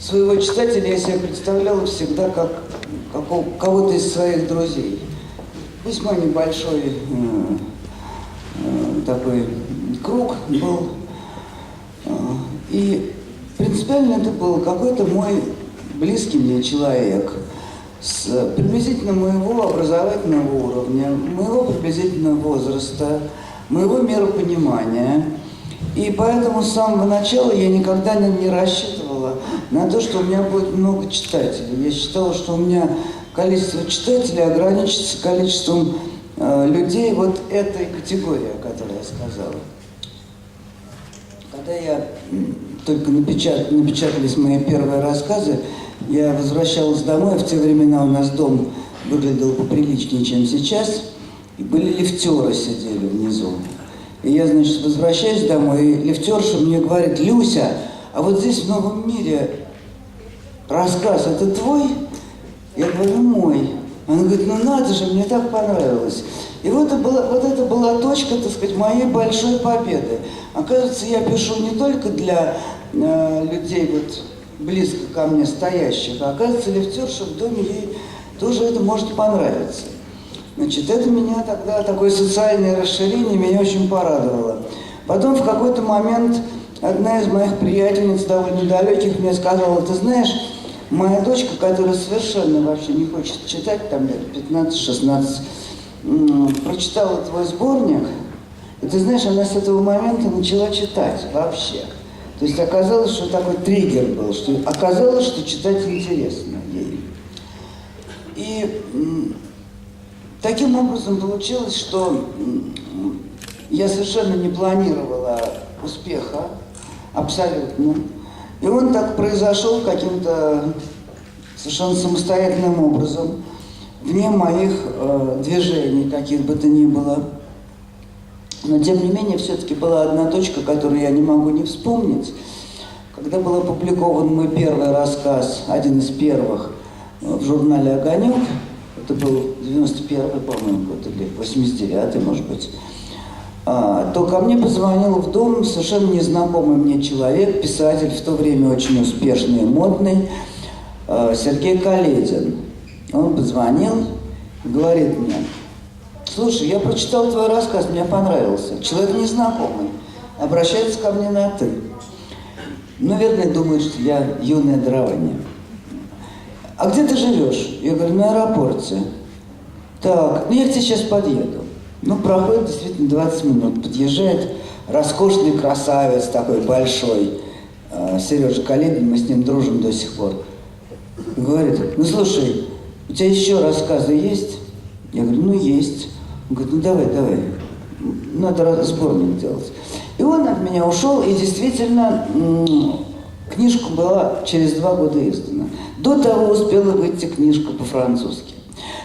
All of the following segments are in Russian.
своего читателя я себе представляла всегда как кого-то из своих друзей. Весьма небольшой такой круг был. И принципиально это был какой-то мой близкий мне человек с приблизительно моего образовательного уровня, моего приблизительного возраста, моего миропонимания. И поэтому с самого начала я никогда не рассчитывала на то, что у меня будет много читателей. Я считала, что у меня количество читателей ограничится количеством людей вот этой категории, о которой я сказала. Когда я только напечатались мои первые рассказы, я возвращалась домой, в те времена у нас дом выглядел поприличнее, чем сейчас, и были лифтеры сидели внизу. И я, значит, возвращаюсь домой, и лифтерша мне говорит: Люся, а вот здесь в Новом мире рассказ, это твой? Я говорю: мой. Она говорит: ну надо же, мне так понравилось. И вот это была точка, так сказать, моей большой победы. Оказывается, я пишу не только для людей вот близко ко мне стоящих, а оказывается, лифтерша в доме, ей тоже это может понравиться. Значит, это меня тогда, такое социальное расширение, меня очень порадовало. Потом в какой-то момент одна из моих приятельниц, довольно далеких, мне сказала: ты знаешь, моя дочка, которая совершенно вообще не хочет читать, там лет 15-16, прочитала твой сборник, и ты знаешь, она с этого момента начала читать вообще. То есть оказалось, что такой триггер был, что оказалось, что читать интересно ей. И таким образом получилось, что я совершенно не планировала успеха, абсолютно. И он так произошел каким-то совершенно самостоятельным образом, вне моих движений, каких бы то ни было. Но, тем не менее, все-таки была одна точка, которую я не могу не вспомнить. Когда был опубликован мой первый рассказ, один из первых, в журнале «Огонек», это был 91-й, по-моему, год, или 89-й, может быть, то ко мне позвонил в дом совершенно незнакомый мне человек, писатель, в то время очень успешный и модный, Сергей Каледин. Он позвонил и говорит мне: слушай, я прочитал твой рассказ, мне понравился. Человек незнакомый, обращается ко мне на «ты». Наверное, думает, что я юное дарование. А где ты живешь? Я говорю: на аэропорте. Так, ну я к тебе сейчас подъеду. Ну, проходит действительно 20 минут. Подъезжает роскошный красавец такой большой, Сережа Каледин, мы с ним дружим до сих пор. Говорит: ну слушай, у тебя еще рассказы есть? Я говорю: ну есть. Он говорит: ну давай, надо сборник делать. И он от меня ушел, и действительно книжка была через 2 года издана. До того успела выйти книжка по-французски.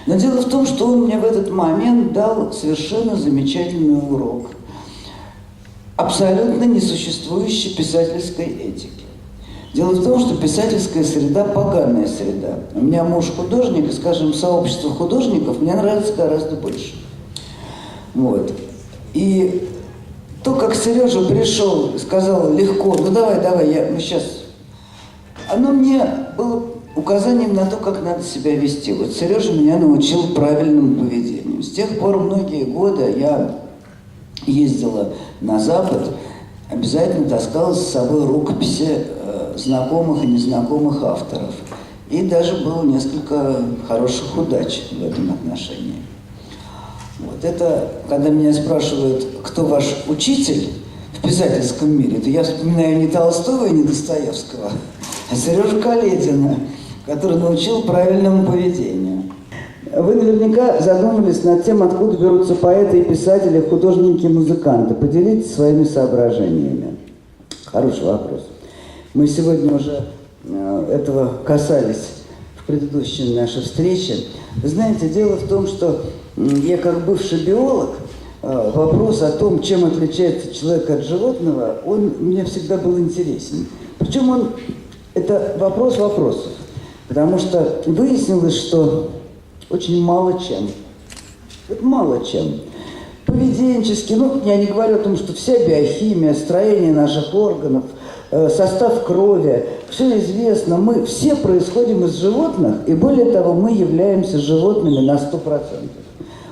Но дело в том, что он мне в этот момент дал совершенно замечательный урок абсолютно несуществующей писательской этики. Дело в том, что писательская среда – поганая среда. У меня муж художник, и, скажем, сообщество художников мне нравится гораздо больше. Вот. И то, как Сережа пришел и сказал легко: ну давай, мы сейчас... Оно мне было указанием на то, как надо себя вести. Вот Сережа меня научил правильному поведению. С тех пор многие годы я ездила на Запад, обязательно таскала с собой рукописи знакомых и незнакомых авторов. И даже было несколько хороших удач в этом отношении. Вот это, когда меня спрашивают, кто ваш учитель в писательском мире, то я вспоминаю не Толстого и не Достоевского, а Сережу Каледина, который научил правильному поведению. Вы наверняка задумались над тем, откуда берутся поэты и писатели, художники и музыканты. Поделитесь своими соображениями. Хороший вопрос. Мы сегодня уже этого касались в предыдущей нашей встрече. Вы знаете, дело в том, что я как бывший биолог, вопрос о том, чем отличается человек от животного, он мне всегда был интересен. Причем это вопрос вопросов. Потому что выяснилось, что очень мало чем. Вот мало чем. Поведенчески, я не говорю о том, что вся биохимия, строение наших органов, состав крови, все известно. Мы все происходим из животных, и более того, мы являемся животными на 100%.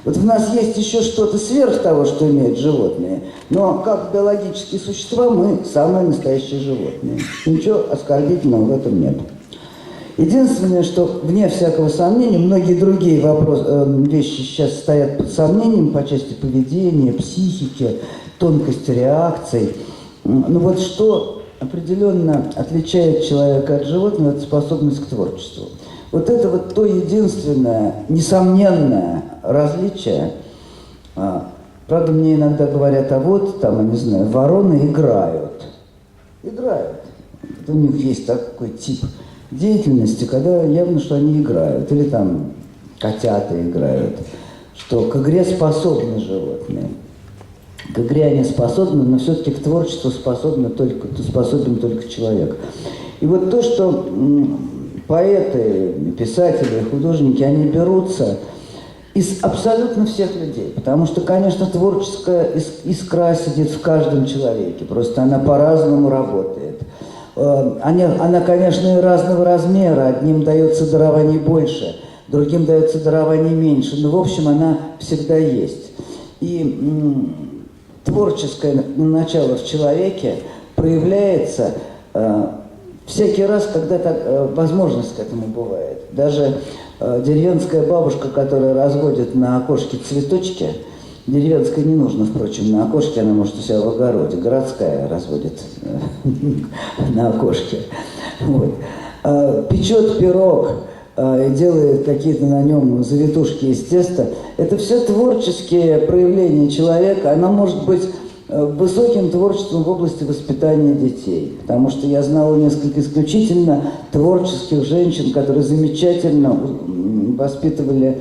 Вот в нас есть еще что-то сверх того, что имеют животные, но как биологические существа мы самые настоящие животные. Ничего оскорбительного в этом нет. Единственное, что, вне всякого сомнения, многие другие вещи сейчас стоят под сомнением по части поведения, психики, тонкости реакций. Но вот что определенно отличает человека от животного, это способность к творчеству. Вот это вот то единственное, несомненное различие. Правда, мне иногда говорят, а вот там, я не знаю, вороны играют. Играют. У них есть такой тип деятельности, когда явно, что они играют. Или там котята играют. Что к игре способны животные. К игре они способны, но все-таки к творчеству способен только человек. И вот то, что поэты, писатели, художники, они берутся из абсолютно всех людей. Потому что, конечно, творческая искра сидит в каждом человеке. Просто она по-разному работает. Она, конечно, и разного размера. Одним дается дарование больше, другим дается дарование меньше. Но, в общем, она всегда есть. И творческое начало в человеке проявляется всякий раз, когда возможность к этому бывает. Даже деревенская бабушка, которая разводит на окошке цветочки, деревенская не нужно, впрочем, на окошке, она может у себя в огороде, городская разводит на окошке. Вот. Печет пирог и делает какие-то на нем завитушки из теста. Это все творческие проявления человека. Она может быть высоким творчеством в области воспитания детей. Потому что я знала несколько исключительно творческих женщин, которые замечательно воспитывали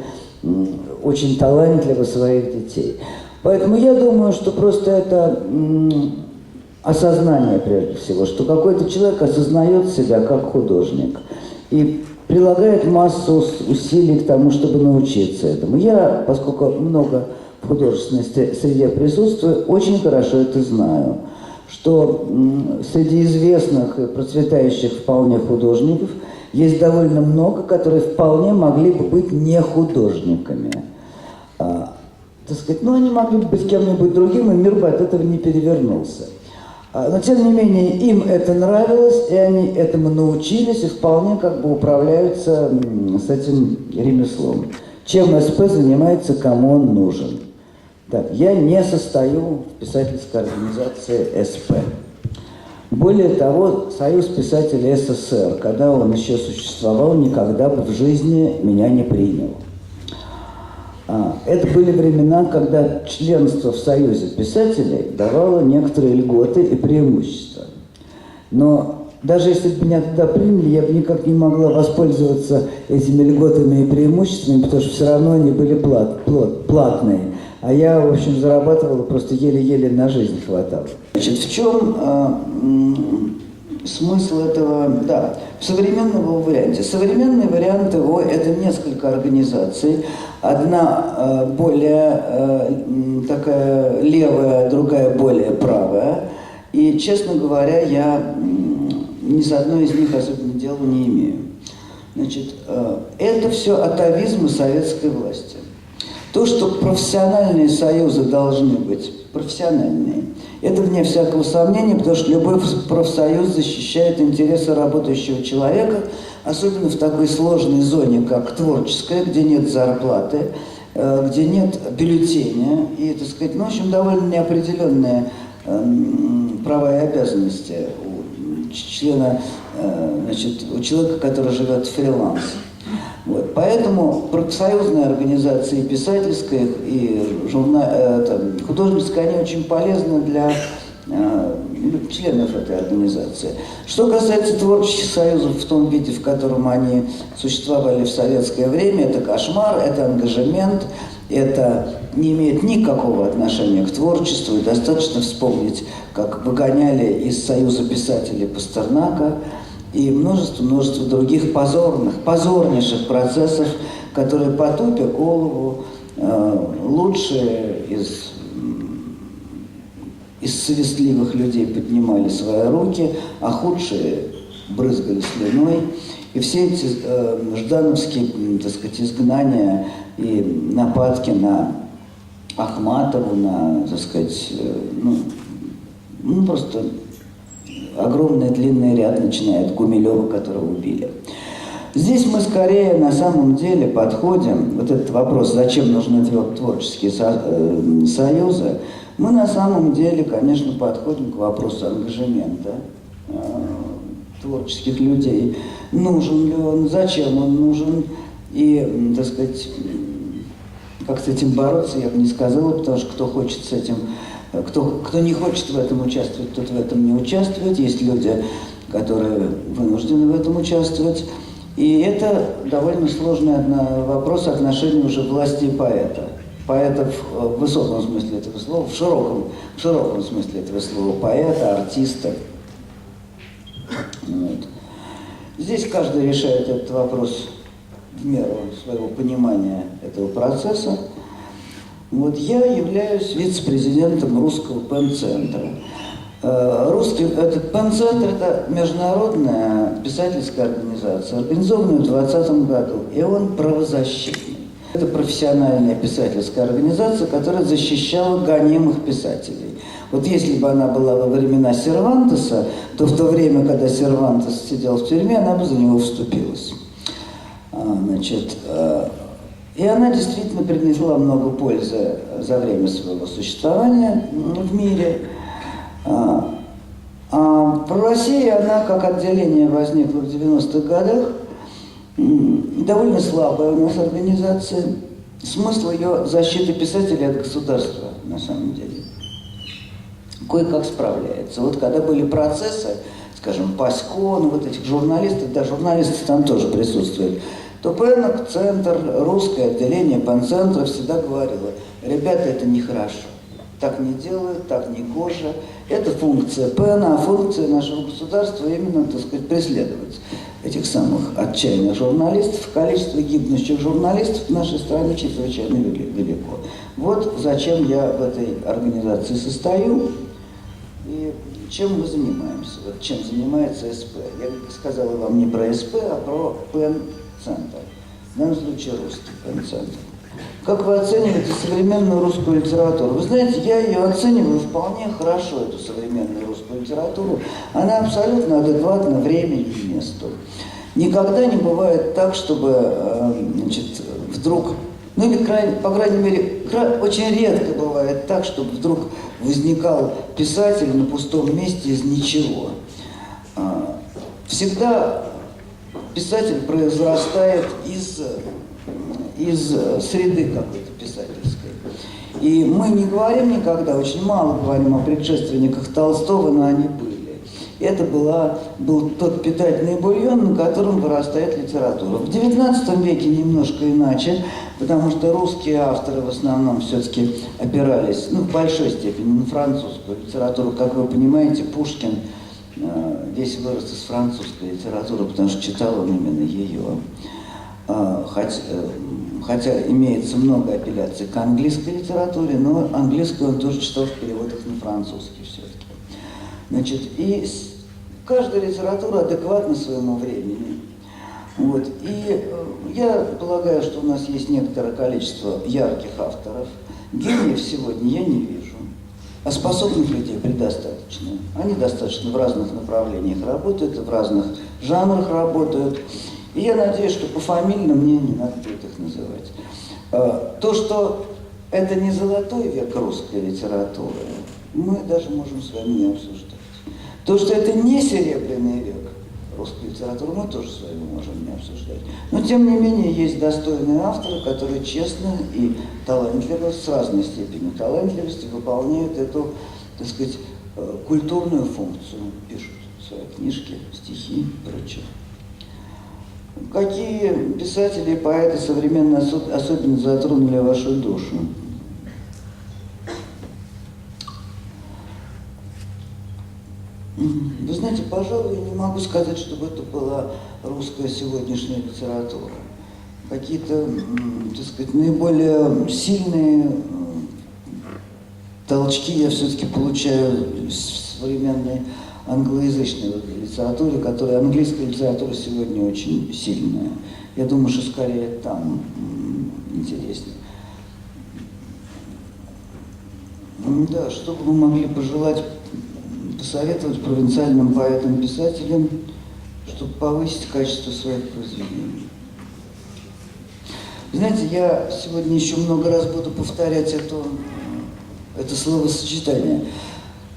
очень талантливо своих детей. Поэтому я думаю, что просто это осознание прежде всего, что какой-то человек осознает себя как художник и прилагает массу усилий к тому, чтобы научиться этому. Я, поскольку много в художественной среде присутствую, очень хорошо это знаю, что среди известных и процветающих вполне художников есть довольно много, которые вполне могли бы быть не художниками. Так сказать, они могли бы быть кем-нибудь другим, и мир бы от этого не перевернулся. Но, тем не менее, им это нравилось, и они этому научились, и вполне как бы управляются с этим ремеслом. Чем СП занимается, кому он нужен. Так, я не состою в писательской организации СП. Более того, Союз писателей СССР, когда он еще существовал, никогда бы в жизни меня не принял. Это были времена, когда членство в Союзе писателей давало некоторые льготы и преимущества. Но даже если бы меня туда приняли, я бы никак не могла воспользоваться этими льготами и преимуществами, потому что все равно они были платные. А я, в общем, зарабатывала, просто еле-еле на жизнь хватало. Значит, в чем смысл этого, да, в современном варианте? Современный вариант его – это несколько организаций. Одна более такая левая, другая более правая. И, честно говоря, я ни с одной из них особенно дела не имею. Значит, это все атавизмы советской власти. То, что профессиональные союзы должны быть профессиональные, это вне всякого сомнения, потому что любой профсоюз защищает интересы работающего человека, особенно в такой сложной зоне, как творческая, где нет зарплаты, где нет бюллетеня, и, так сказать, в общем, довольно неопределенные права и обязанности у члена, у человека, который живет фриланс. Вот. Поэтому профсоюзные организации, писательская и художественская, они очень полезны для членов этой организации. Что касается творческих союзов в том виде, в котором они существовали в советское время, это кошмар, это ангажемент, это не имеет никакого отношения к творчеству. И достаточно вспомнить, как выгоняли из Союза писателей Пастернака и множество других позорнейших процессов, которые, потупя голову, лучшие из из совестливых людей поднимали свои руки, а худшие брызгали слюной. И все эти ждановские, так сказать, изгнания и нападки на Ахматову, на, так сказать, просто огромный длинный ряд, начиная от Гумилева, которого убили. Здесь мы скорее на самом деле подходим, вот этот вопрос, зачем нужны творческие союзы, мы на самом деле, конечно, подходим к вопросу ангажемента творческих людей. Нужен ли он, зачем он нужен, и, так сказать, как с этим бороться, я бы не сказала, потому что кто хочет с этим, кто не хочет в этом участвовать, тот в этом не участвует. Есть люди, которые вынуждены в этом участвовать. И это довольно сложный вопрос отношений уже власти и поэта. Поэта в высоком смысле этого слова, в широком смысле этого слова, поэта, артиста. Вот. Здесь каждый решает этот вопрос в меру своего понимания этого процесса. Вот я являюсь вице-президентом Русского пен-центра. Этот пен-центр – это международная писательская организация, организованная в 2020 году, и он правозащитный. Это профессиональная писательская организация, которая защищала гонимых писателей. Вот если бы она была во времена Сервантеса, то в то время, когда Сервантес сидел в тюрьме, она бы за него вступилась. И она действительно принесла много пользы за время своего существования в мире. В России она как отделение возникла в 90-х годах. Довольно слабая у нас организация. Смысл ее защиты писателей от государства, на самом деле. Кое-как справляется. Вот когда были процессы, скажем, Пасько, вот этих журналистов, да, журналисты там тоже присутствуют, то пен-центр, русское отделение пен-центра всегда говорило: ребята, это нехорошо. Так не делают, так не гоже. Это функция ПЭНа, а функция нашего государства именно, так сказать, преследовать этих самых отчаянных журналистов. Количество гибнущих журналистов в нашей стране чрезвычайно велико. Вот зачем я в этой организации состою и чем мы занимаемся. Вот чем занимается СП. Я сказала вам не про СП, а про ПЭН-центр. В данном случае русский ПЭН-центр. Как вы оцениваете современную русскую литературу? Вы знаете, я ее оцениваю вполне хорошо, эту современную русскую литературу. Она абсолютно адекватна времени и месту. Никогда не бывает так, чтобы вдруг, или по крайней мере, очень редко бывает так, чтобы вдруг возникал писатель на пустом месте из ничего. Всегда писатель произрастает из среды какой-то писательской. И мы не говорим никогда, очень мало говорим о предшественниках Толстого, но они были. Это был тот питательный бульон, на котором вырастает литература. В XIX веке немножко иначе, потому что русские авторы в основном все-таки опирались, в большой степени, на французскую литературу. Как вы понимаете, Пушкин весь вырос из французской литературы, потому что читал он именно ее. Хотя имеется много апелляций к английской литературе, но английскую он тоже читал в переводах на французский все-таки. И каждая литература адекватна своему времени. Вот. И я полагаю, что у нас есть некоторое количество ярких авторов. Гениев сегодня я не вижу, а способных людей предостаточно. Они достаточно в разных направлениях работают, в разных жанрах работают. И я надеюсь, что пофамильно мне не надо будет их называть. То, что это не золотой век русской литературы, мы даже можем с вами не обсуждать. То, что это не серебряный век русской литературы, мы тоже с вами можем не обсуждать. Но, тем не менее, есть достойные авторы, которые честно и талантливо, с разной степенью талантливости, выполняют эту, так сказать, культурную функцию, пишут свои книжки, стихи и прочее. Какие писатели и поэты современно особенно затронули вашу душу? Вы знаете, пожалуй, я не могу сказать, чтобы это была русская сегодняшняя литература. Какие-то, так сказать, наиболее сильные толчки я все-таки получаю в современной англоязычной литературе, которая английская литература сегодня очень сильная. Я думаю, что скорее там интереснее. Да, что бы вы могли пожелать, посоветовать провинциальным поэтам-писателям, чтобы повысить качество своих произведений? Знаете, я сегодня еще много раз буду повторять это словосочетание.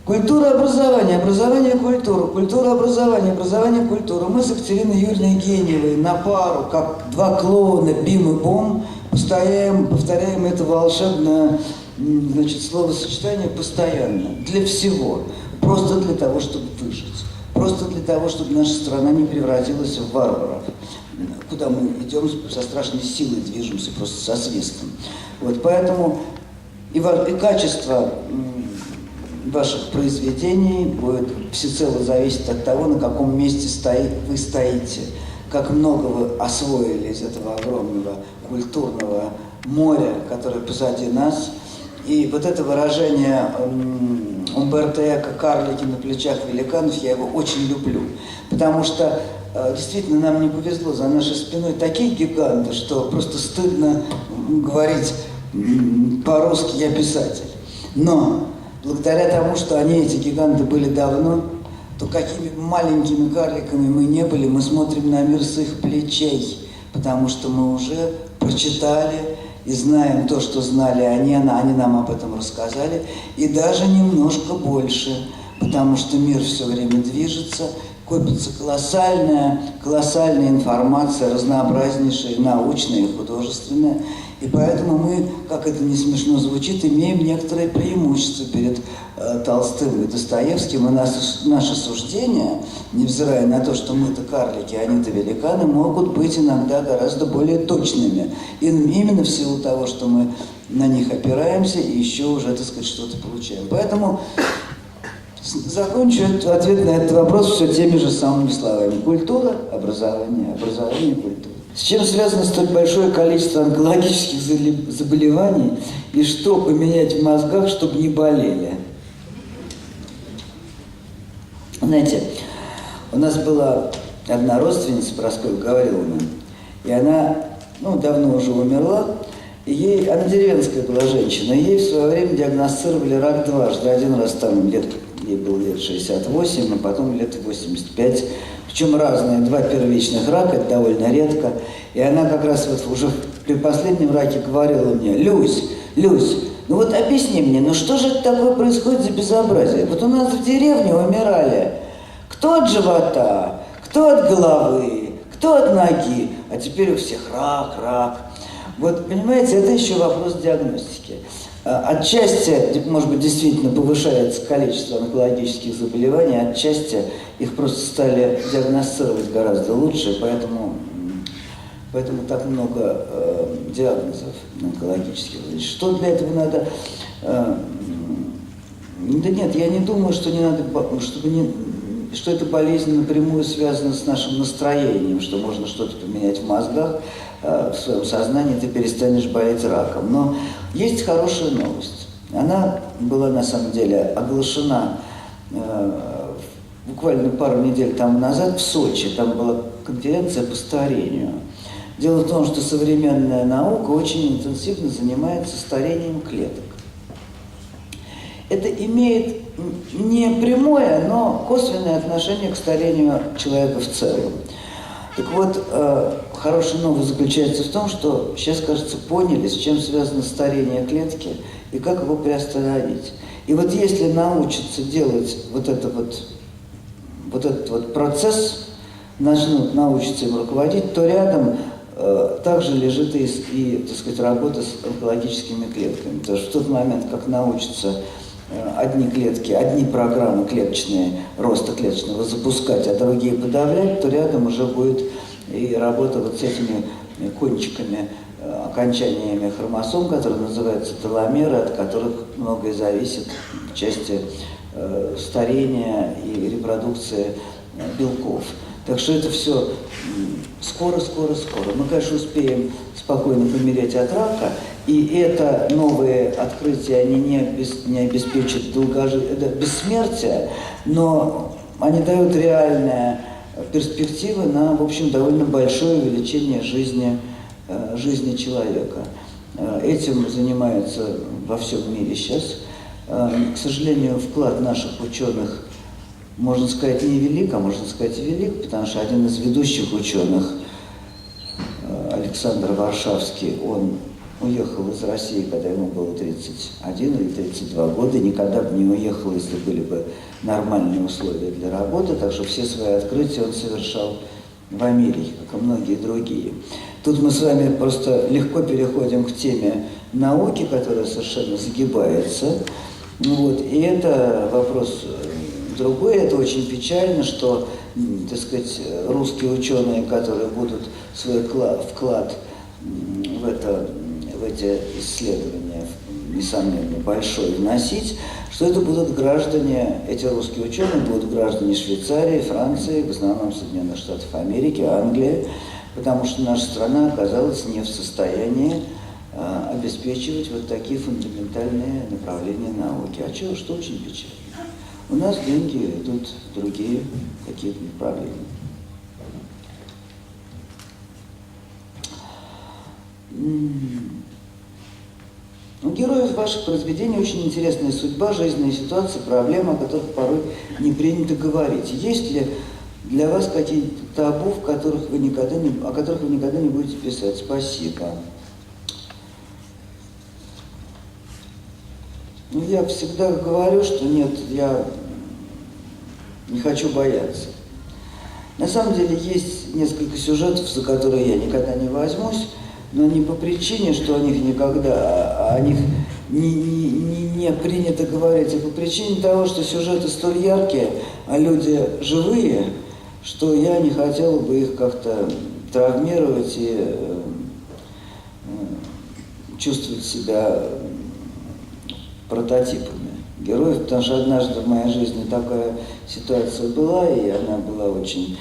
Культура образования, образование культура, культура образования, образование культура. Мы с Екатериной Юрьевной Геньевой на пару, как два клоуна Бим и Бом, повторяем это волшебное, значит, словосочетание постоянно, для всего, просто для того, чтобы выжить, просто для того, чтобы наша страна не превратилась в варваров, куда мы идем со страшной силой, движемся просто со свистом. Вот поэтому и качество ваших произведений будет всецело зависеть от того, на каком месте вы стоите, как много вы освоили из этого огромного культурного моря, которое позади нас. И вот это выражение Умберто Эко «Карлики на плечах великанов», я его очень люблю, потому что действительно нам не повезло, за нашей спиной такие гиганты, что просто стыдно говорить по-русски «я писатель». Но благодаря тому, что они, эти гиганты, были давно, то какими маленькими карликами мы не были, мы смотрим на мир с их плечей, потому что мы уже прочитали и знаем то, что знали они нам об этом рассказали, и даже немножко больше, потому что мир все время движется, копится колоссальная информация, разнообразнейшая, научная и художественная. И поэтому мы, как это не смешно звучит, имеем некоторое преимущество перед Толстым и Достоевским. И наши суждения, невзирая на то, что мы-то карлики, а они-то великаны, могут быть иногда гораздо более точными. И именно в силу того, что мы на них опираемся и еще уже, так сказать, что-то получаем. Поэтому закончу ответ на этот вопрос все теми же самыми словами. Культура, образование, образование, культура. С чем связано столь большое количество онкологических заболеваний и что поменять в мозгах, чтобы не болели? Знаете, у нас была одна родственница, Прасковья Гавриловна, и она, давно уже умерла, и она деревенская была женщина, и ей в свое время диагностировали рак дважды. Один раз ей было лет 68, а потом лет 85. Причем разные, 2 первичных рака, это довольно редко. И она как раз вот уже при последнем раке говорила мне: Люсь, ну вот объясни мне, что же это такое происходит за безобразие? Вот у нас в деревне умирали кто от живота, кто от головы, кто от ноги, а теперь у всех рак. Вот, понимаете, это еще вопрос диагностики. Отчасти, может быть, действительно повышается количество онкологических заболеваний, отчасти их просто стали диагностировать гораздо лучше, поэтому так много диагнозов онкологических. Что для этого надо? Да нет, я не думаю, что не надо, что эта болезнь напрямую связана с нашим настроением, что можно что-то поменять в мозгах, в своем сознании, ты перестанешь болеть раком. Но есть хорошая новость. Она была на самом деле оглашена буквально пару недель тому назад в Сочи. Там была конференция по старению. Дело в том, что современная наука очень интенсивно занимается старением клеток. Это имеет не прямое, но косвенное отношение к старению человека в целом. Так вот, хорошая новость заключается в том, что сейчас, кажется, поняли, с чем связано старение клетки и как его приостановить. И вот если научиться делать вот этот процесс, научиться им руководить, то рядом также лежит и, так сказать, работа с онкологическими клетками. Потому что в тот момент, как научатся одни программы клеточные, роста клеточного запускать, а другие подавлять, то рядом уже будет и работа вот с этими кончиками, окончаниями хромосом, которые называются теломеры, от которых многое зависит в части старения и репродукции белков. Так что это все скоро. Мы, конечно, успеем спокойно помереть от рака, и это новые открытия, они не обеспечат бессмертие, но они дают реальные перспективы на, в общем, довольно большое увеличение жизни человека. Этим занимаются во всем мире сейчас. К сожалению, вклад наших ученых, можно сказать, невелик, а можно сказать и велик, потому что один из ведущих ученых, Александр Варшавский, он уехал из России, когда ему было 31 или 32 года, и никогда бы не уехал, если были бы нормальные условия для работы, так что все свои открытия он совершал в Америке, как и многие другие. Тут мы с вами просто легко переходим к теме науки, которая совершенно загибается. Вот. И это вопрос другой, это очень печально, что, так сказать, русские ученые, которые будут свой вклад в эти исследования, несомненно, большой вносить, что это будут граждане, эти русские ученые будут граждане Швейцарии, Франции, в основном Соединенных Штатов Америки, Англии, потому что наша страна оказалась не в состоянии обеспечивать вот такие фундаментальные направления науки. А что очень печально. У нас деньги идут в другие какие-то направления. У героев ваших произведений очень интересная судьба, жизненные ситуации, проблемы, о которых порой не принято говорить. Есть ли для вас какие-то табу, о которых вы никогда не будете писать? Спасибо. Ну, я всегда говорю, что нет, я не хочу бояться. На самом деле есть несколько сюжетов, за которые я никогда не возьмусь, но не по причине, что о них не принято говорить, а по причине того, что сюжеты столь яркие, а люди живые, что я не хотела бы их как-то травмировать и чувствовать себя прототипами героев, потому что однажды в моей жизни такая ситуация была, и она была очень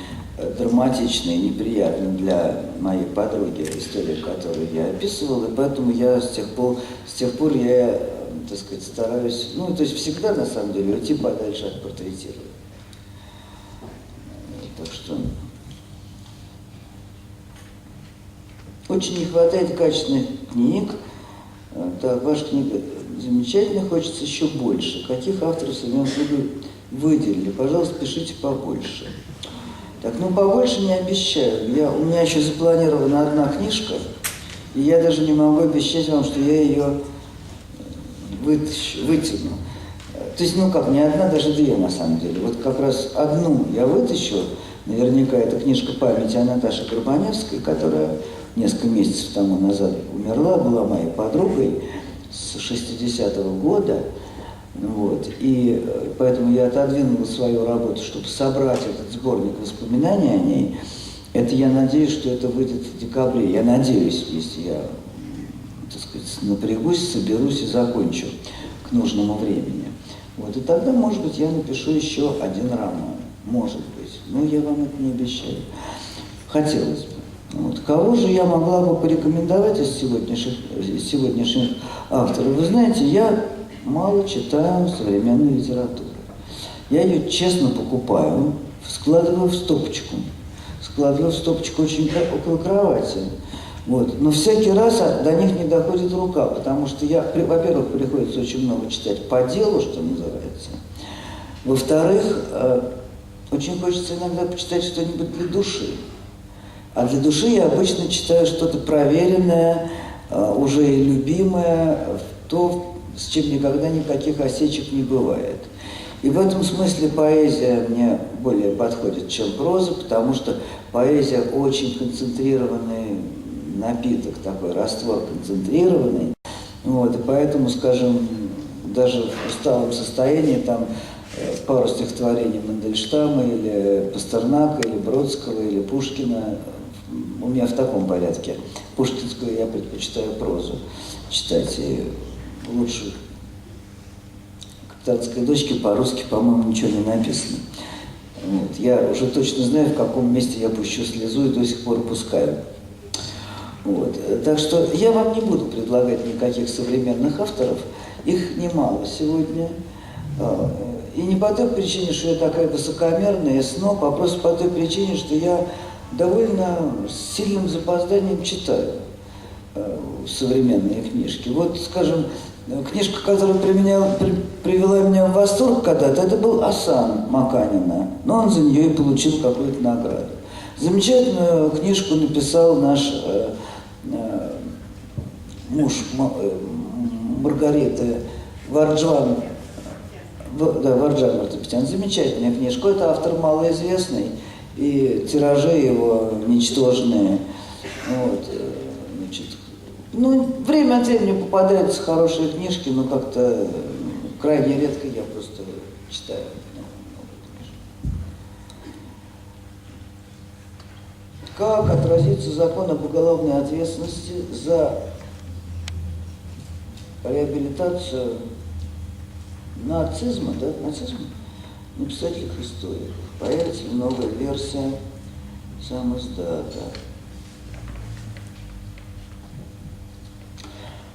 драматичной и неприятной для моей подруги, историю, которую я описывал, и поэтому я с тех пор я, так сказать, стараюсь, ну, то есть всегда, на самом деле, уйти подальше от портретирования. Так что очень не хватает качественных книг. Так, ваша книга замечательно, хочется еще больше. Каких авторов вы выделили? Пожалуйста, пишите побольше. Так, ну побольше не обещаю. У меня еще запланирована одна книжка, и я даже не могу обещать вам, что я ее вытяну. То есть, ну как, не одна, даже две на самом деле. Вот как раз одну я вытащу, наверняка это книжка памяти о Наташе Горбаневской, которая несколько месяцев тому назад умерла, была моей подругой с 60-го года. Вот. И поэтому я отодвинула свою работу, чтобы собрать этот сборник воспоминаний о ней. Это я надеюсь, что это выйдет в декабре. Я надеюсь, если я, так сказать, напрягусь, соберусь и закончу к нужному времени. Вот. И тогда, может быть, я напишу еще один роман. Может быть. Но я вам это не обещаю. Хотелось бы. Вот. Кого же я могла бы порекомендовать из сегодняшних авторов? Вы знаете, я мало читаю современную литературу. Я ее честно покупаю, складываю в стопочку. Складываю в стопочку очень около кровати. Вот. Но всякий раз до них не доходит рука, потому что во-первых, приходится очень много читать по делу, что называется. Во-вторых, очень хочется иногда почитать что-нибудь для души. А для души я обычно читаю что-то проверенное, уже и любимое, то, с чем никогда никаких осечек не бывает. И в этом смысле поэзия мне более подходит, чем проза, потому что поэзия очень концентрированный напиток, такой раствор концентрированный. Вот, и поэтому, скажем, даже в усталом состоянии там пару стихотворений Мандельштама или Пастернака, или Бродского, или Пушкина у меня в таком порядке. Пушкинскую я предпочитаю прозу читать, и лучше «Капитанской дочке» по-русски, по-моему, ничего не написано. Вот. Я уже точно знаю, в каком месте я пущу слезу и до сих пор пускаю. Вот. Так что я вам не буду предлагать никаких современных авторов, их немало сегодня. И не по той причине, что я такая высокомерная сноб, а просто по той причине, что я довольно с сильным запозданием читаю современные книжки. Вот, скажем, книжка, которая привела меня в восторг когда-то, это был «Асан» Маканина, но он за нее и получил какую-то награду. Замечательную книжку написал наш муж Маргариты Варджан Мартапетян. Замечательная книжка. Это автор малоизвестный, и тиражи его ничтожные. Вот. Значит, время от времени попадаются хорошие книжки, но как-то крайне редко я просто читаю. Как отразится закон об уголовной ответственности за реабилитацию нацизма, да, нацизма, на писательных историях? Появится ли новая версия самоиздата?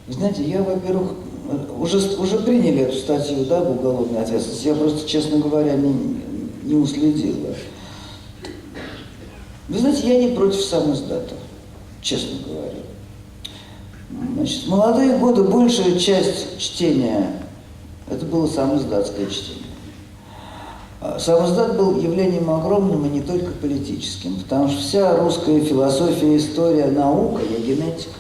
Вы знаете, я, во-первых, уже приняли эту статью, да, об уголовной ответственности, я просто, честно говоря, не уследила. Вы знаете, я не против самоиздата, честно говоря. Значит, в молодые годы большая часть чтения это было самоиздатское чтение. Самоиздат был явлением огромным и не только политическим, потому что вся русская философия, история, наука, я генетик,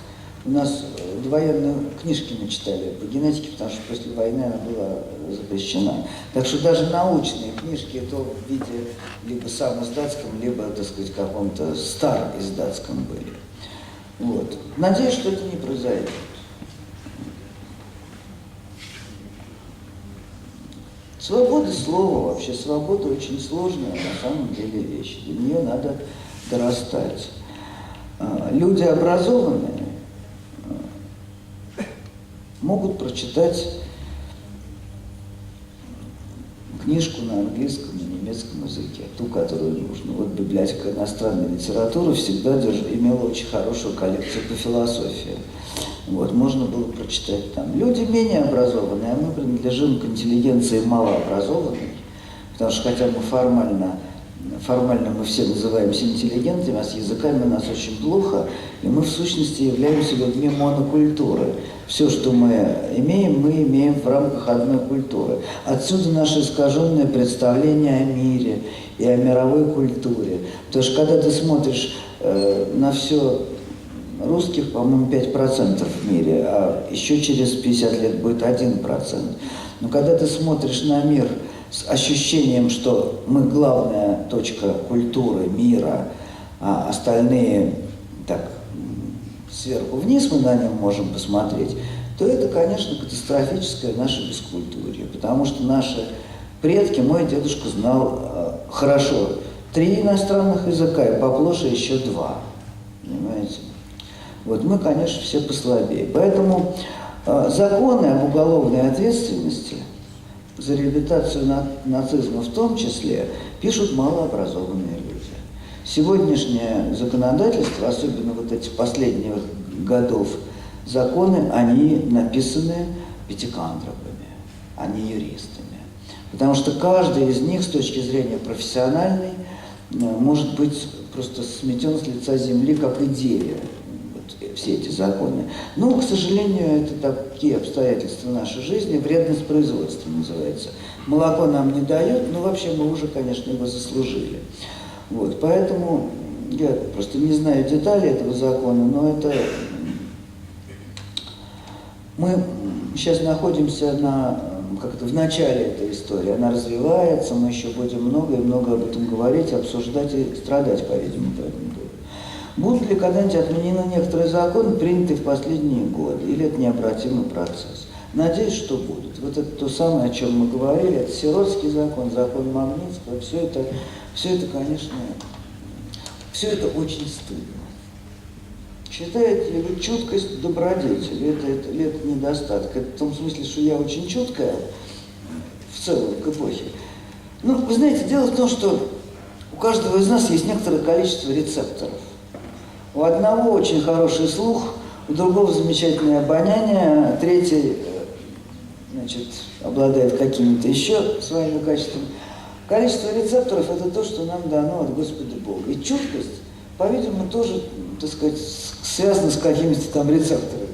у нас довоенные книжки мы читали по генетике, потому что после войны она была запрещена. Так что даже научные книжки это в виде либо самоиздатском, либо, так сказать, каком-то староиздатском были. Вот. Надеюсь, что это не произойдет. Свобода слова, вообще свобода очень сложная на самом деле вещь. До нее надо дорастать. Люди образованные могут прочитать книжку на английском и немецком языке, ту, которую нужно. Вот библиотека иностранной литературы всегда имела очень хорошую коллекцию по философии. Вот, можно было прочитать там. Люди менее образованные, а мы принадлежим к интеллигенции малообразованной, потому что хотя мы формально мы все называемся интеллигентами, а с языками у нас очень плохо, и мы в сущности являемся людьми монокультуры. Все, что мы имеем в рамках одной культуры. Отсюда наше искаженное представление о мире и о мировой культуре. Потому что когда ты смотришь на все русских, по-моему, 5% в мире, а еще через 50 лет будет 1%. Но когда ты смотришь на мир с ощущением, что мы главная точка культуры, мира, а остальные так сверху вниз мы на нем можем посмотреть, то это, конечно, катастрофическое наше бескультурье. Потому что наши предки, мой дедушка знал хорошо 3 иностранных языка, и поплоше еще 2. Понимаете? Вот мы, конечно, все послабее. Поэтому законы об уголовной ответственности за реабилитацию нацизма в том числе пишут малообразованные люди. Сегодняшнее законодательство, особенно вот эти последних годов законы, они написаны пятикантропами, а не юристами. Потому что каждый из них с точки зрения профессиональной может быть просто сметен с лица земли как идея. Все эти законы. Но, к сожалению, это такие обстоятельства нашей жизни, вредность производства называется. Молоко нам не дают, но вообще мы уже, конечно, его заслужили. Вот, поэтому я просто не знаю деталей этого закона, но это... Мы сейчас находимся как-то в начале этой истории. Она развивается, мы еще будем много и много об этом говорить, обсуждать и страдать, по-видимому, по этому поводу. Будут ли когда-нибудь отменены некоторые законы, принятые в последние годы, или это необратимый процесс? Надеюсь, что будет. Вот это то самое, о чем мы говорили, это Сиротский закон, закон Магнитского, все это, конечно, все это очень стыдно. Считаете ли вы чуткость добродетелью? Это недостаток. Это в том смысле, что я очень чуткая в целом к эпохе. Ну, вы знаете, дело в том, что каждого из нас есть некоторое количество рецепторов. У одного очень хороший слух, у другого замечательное обоняние, третий, значит, обладает какими-то еще своими качествами. Количество рецепторов – это то, что нам дано от Господа Бога. И чуткость, по-видимому, тоже, так сказать, связана с какими-то там рецепторами.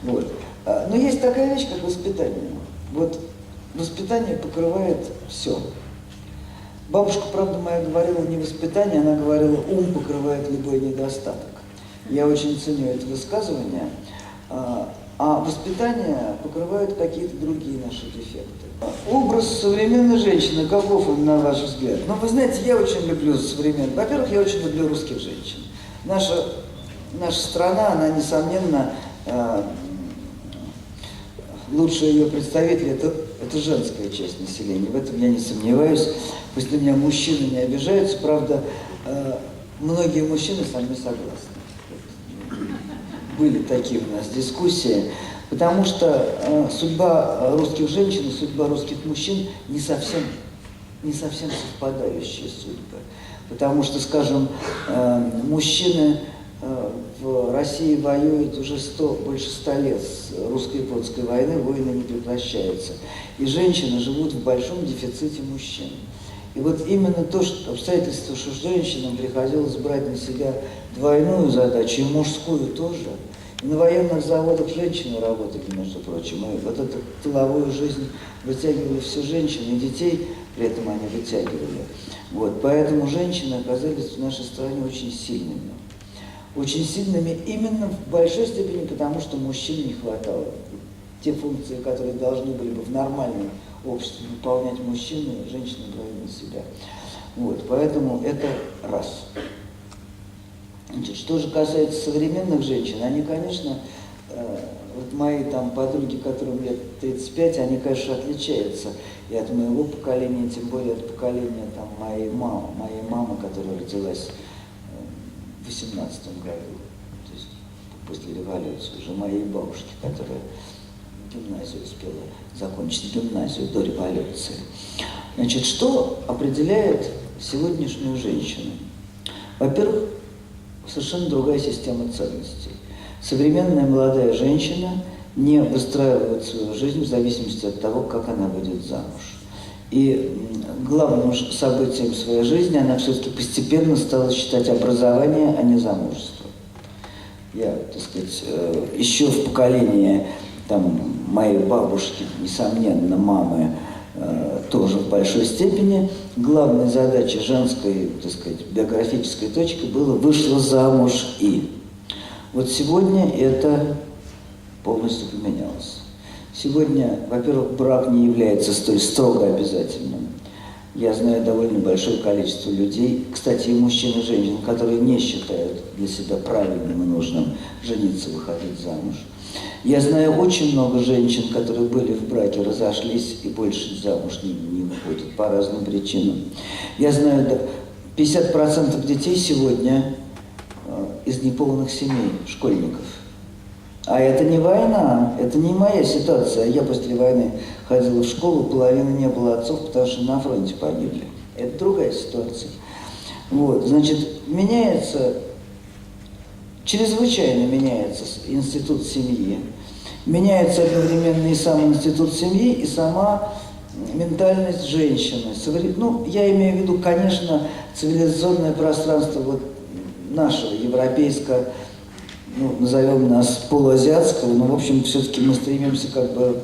Вот. Но есть такая вещь, как воспитание. Вот воспитание покрывает все. Бабушка, правда, моя говорила не воспитание, она говорила, ум покрывает любой недостаток. Я очень ценю это высказывание. А воспитание покрывает какие-то другие наши дефекты. Образ современной женщины, каков он, на ваш взгляд? Ну, вы знаете, я очень люблю современных. Во-первых, я очень люблю русских женщин. Наша страна, она, несомненно, лучшие ее представители – это женская часть населения. В этом я не сомневаюсь. Пусть на меня мужчины не обижаются, правда, многие мужчины со мной согласны. Были такие у нас дискуссии, потому что судьба русских женщин и судьба русских мужчин не совсем совпадающие судьбы. Потому что, скажем, мужчины в России воюют уже больше 100 лет с русско-японской войны, войны не прекращаются. И женщины живут в большом дефиците мужчин. И вот именно то обстоятельство, что женщинам приходилось брать на себя двойную задачу, и мужскую тоже. И на военных заводах женщины работали, между прочим. И вот эту тыловую жизнь вытягивали все женщины, и детей при этом они вытягивали. Вот. Поэтому женщины оказались в нашей стране очень сильными. Очень сильными именно в большой степени, потому что мужчин не хватало. Те функции, которые должны были бы в нормальном обществе выполнять мужчины, женщины брали на себя. Вот, поэтому это раз. Значит, что же касается современных женщин, они, конечно, вот мои там подруги, которым лет 35, они, конечно, отличаются и от моего поколения, тем более от поколения там, моей мамы, которая родилась в 18-м году, то есть после революции, уже моей бабушки, которая гимназию успела закончить, гимназию до революции. Значит, что определяет сегодняшнюю женщину? Во-первых, совершенно другая система ценностей. Современная молодая женщина не выстраивает свою жизнь в зависимости от того, как она выйдет замуж. И главным событием своей жизни она все-таки постепенно стала считать образование, а не замужество. Я, так сказать, еще в поколении там, моей бабушки, несомненно, мамы, тоже в большой степени, главной задачей женской, так сказать, биографической точки было «вышла замуж и». Вот сегодня это полностью поменялось. Сегодня, во-первых, брак не является столь строго обязательным. Я знаю довольно большое количество людей, кстати, и мужчин, и женщин, которые не считают для себя правильным и нужным жениться, выходить замуж. Я знаю очень много женщин, которые были в браке, разошлись и больше замуж не выходят по разным причинам. Я знаю, да, 50% детей сегодня из неполных семей, школьников. А это не война, это не моя ситуация. Я после войны ходила в школу, половины не было отцов, потому что на фронте погибли. Это другая ситуация. Вот, значит, меняется, чрезвычайно меняется институт семьи. Меняется одновременно и сам институт семьи, и сама ментальность женщины. Ну, я имею в виду, конечно, цивилизационное пространство вот нашего, европейского, ну, назовем нас полуазиатского, но, в общем, все-таки мы стремимся как бы,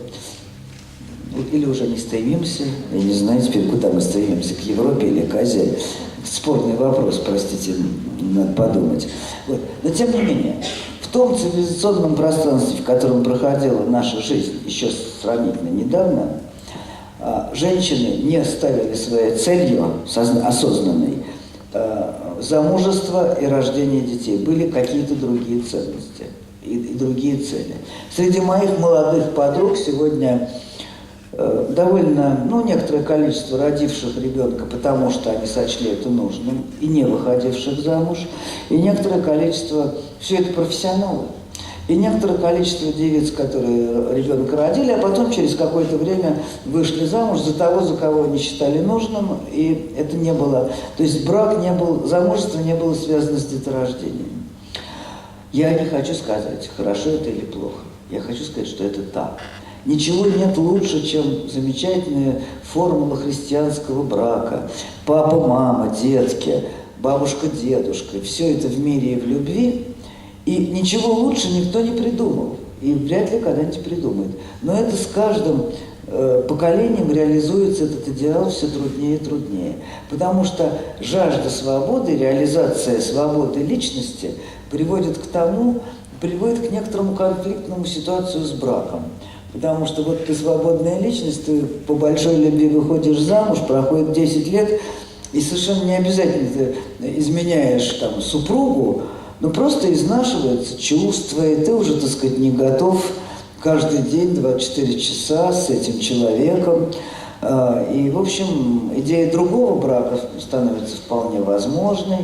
или уже не стремимся, я не знаю теперь, куда мы стремимся, к Европе или к Азии. Спорный вопрос, простите, надо подумать. Вот. Но, тем не менее, в том цивилизационном пространстве, в котором проходила наша жизнь еще сравнительно недавно, женщины не ставили своей целью осознанной замужество и рождение детей. Были какие-то другие ценности и другие цели. Среди моих молодых подруг сегодня довольно, ну, некоторое количество родивших ребенка, потому что они сочли это нужным, и не выходивших замуж, и некоторое количество, все это профессионалы. И некоторое количество девиц, которые ребенка родили, а потом через какое-то время вышли замуж за того, за кого они считали нужным, и это не было, то есть брак не был, замужество не было связано с деторождением. Я не хочу сказать, хорошо это или плохо. Я хочу сказать, что это так. Ничего нет лучше, чем замечательная формула христианского брака. Папа, мама, детки, бабушка, дедушка. Все это в мире и в любви. И ничего лучше никто не придумал. И вряд ли когда-нибудь придумает. Но это с каждым поколением реализуется этот идеал все труднее и труднее. Потому что жажда свободы, реализация свободы личности приводит к некоторому конфликтному ситуацию с браком. Потому что вот ты свободная личность, ты по большой любви выходишь замуж, проходит 10 лет, и совершенно не обязательно ты изменяешь там супругу, но просто изнашивается чувство, и ты уже, так сказать, не готов каждый день 24 часа с этим человеком. И, в общем, идея другого брака становится вполне возможной.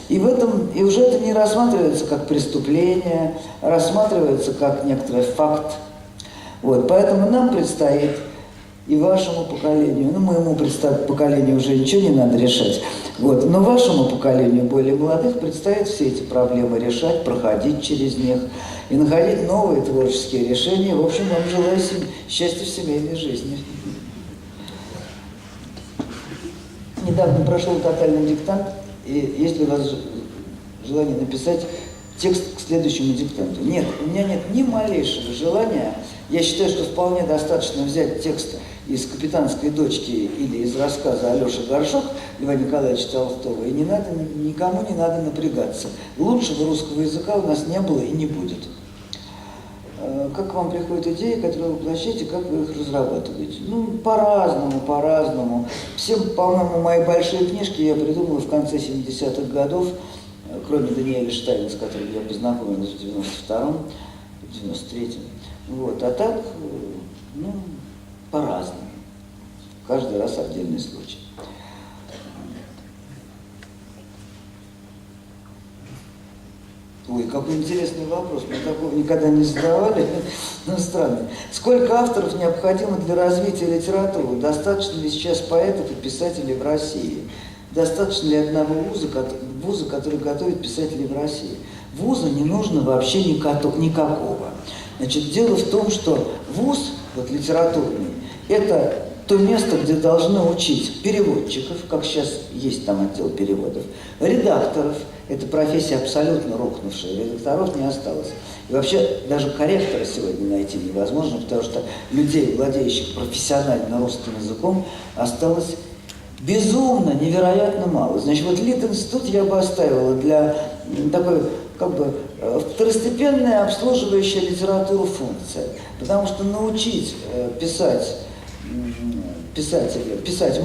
И уже это не рассматривается как преступление, а рассматривается как некоторый факт. Вот, поэтому нам предстоит, и вашему поколению, моему поколению уже ничего не надо решать, вот, но вашему поколению более молодых предстоит все эти проблемы решать, проходить через них и находить новые творческие решения. В общем, вам желаю счастья в семейной жизни. Недавно прошел тотальный диктант, и есть ли у вас желание написать текст к следующему диктанту? Нет, у меня нет ни малейшего желания. Я считаю, что вполне достаточно взять текст из «Капитанской дочки» или из рассказа Алёши Горшок Льва Николаевича Толстого, и никому не надо напрягаться. Лучшего русского языка у нас не было и не будет. Как к вам приходят идеи, которые вы воплощаете, как вы их разрабатываете? По-разному. Все, по-моему, мои большие книжки я придумала в конце 70-х годов, кроме Даниэля Штайна, с которым я познакомилась в 92-м, в 93-м. Вот. А так, по-разному. Каждый раз отдельный случай. Ой, какой интересный вопрос. Мы такого никогда не задавали. Но странный. Сколько авторов необходимо для развития литературы? Достаточно ли сейчас поэтов и писателей в России? Достаточно ли одного вуза, который готовит писателей в России? Вуза не нужно вообще никакого. Значит, дело в том, что вуз, вот литературный, это то место, где должны учить переводчиков, как сейчас есть там отдел переводов, редакторов, это профессия абсолютно рухнувшая, редакторов не осталось. И вообще даже корректора сегодня найти невозможно, потому что людей, владеющих профессионально русским языком, осталось безумно, невероятно мало. Значит, вот Литинститут я бы оставила для такой, второстепенная обслуживающая литературу функция. Потому что научить писать